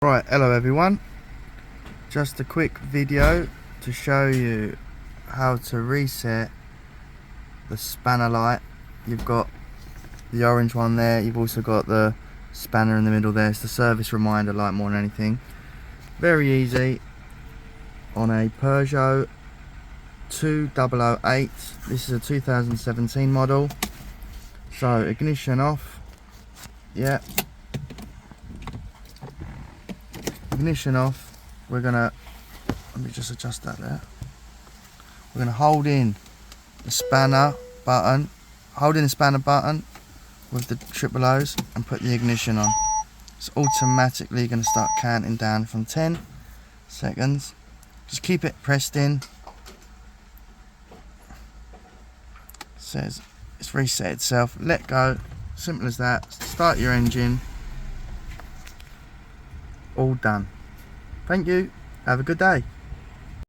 Right, hello everyone, just a quick video to show you how to reset the spanner light. You've got the orange one there, you've also got the spanner in the middle there. It's the service reminder light more than anything. Very easy on a Peugeot 2008. This is a 2017 model. So ignition off, yeah. Ignition off. We're gonna, let me just adjust that there. We're gonna hold in the spanner button, with the triple O's and put the ignition on. It's automatically gonna start counting down from 10 seconds. Just keep it pressed in. It says it's reset itself. Let go. Simple as that. Start your engine. All done. Thank you. Have a good day.